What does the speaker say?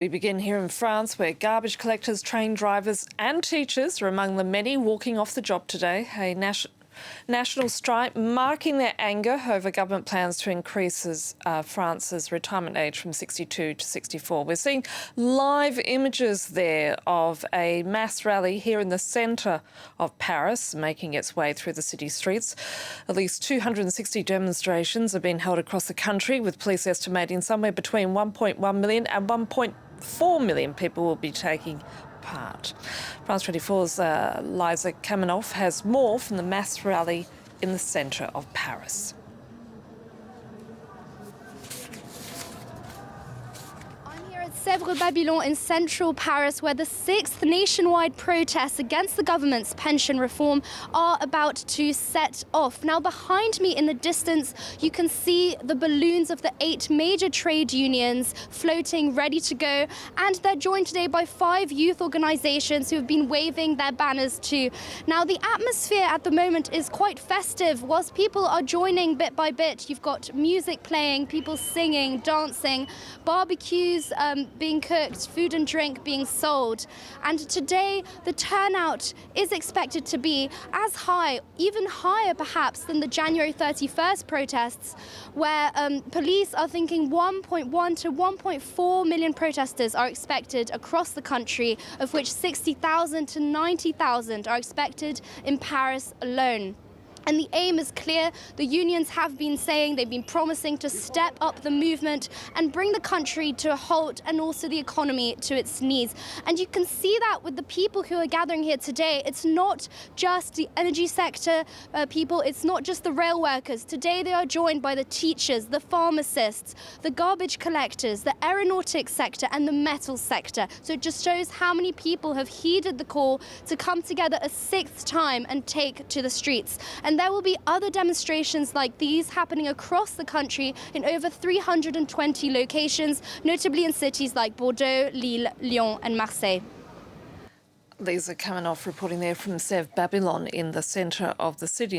We begin here in France, where garbage collectors, train drivers and teachers are among the many walking off the job today. A national strike marking their anger over government plans to increase France's retirement age from 62 to 64. We're seeing live images there of a mass rally here in the centre of Paris, making its way through the city streets. At least 260 demonstrations have been held across the country, with police estimating somewhere between 1.1 million and 1.4 million people will be taking part. France 24's Liza Kaminov has more from the mass rally in the centre of Paris. Sèvres-Babylon in central Paris, where the 6th nationwide protests against the government's pension reform are about to set off. Now, behind me in the distance, you can see the balloons of the 8 major trade unions floating, ready to go, and they're joined today by 5 youth organisations who have been waving their banners too. Now, the atmosphere at the moment is quite festive. Whilst people are joining bit by bit, you've got music playing, people singing, dancing, barbecues being cooked, food and drink being sold. And today, the turnout is expected to be as high, even higher perhaps, than the January 31st protests, where police are thinking 1.1 to 1.4 million protesters are expected across the country, of which 60,000 to 90,000 are expected in Paris alone. And the aim is clear. The unions have been saying, they've been promising to step up the movement and bring the country to a halt, and also the economy to its knees. And you can see that with the people who are gathering here today. It's not just the energy sector people, it's not just the rail workers. Today they are joined by the teachers, the pharmacists, the garbage collectors, the aeronautics sector and the metal sector. So it just shows how many people have heeded the call to come together a 6th time and take to the streets. And there will be other demonstrations like these happening across the country in over 320 locations, notably in cities like Bordeaux, Lille, Lyon and Marseille. Liza Kaminov reporting there from Sèvres-Babylon in the centre of the city.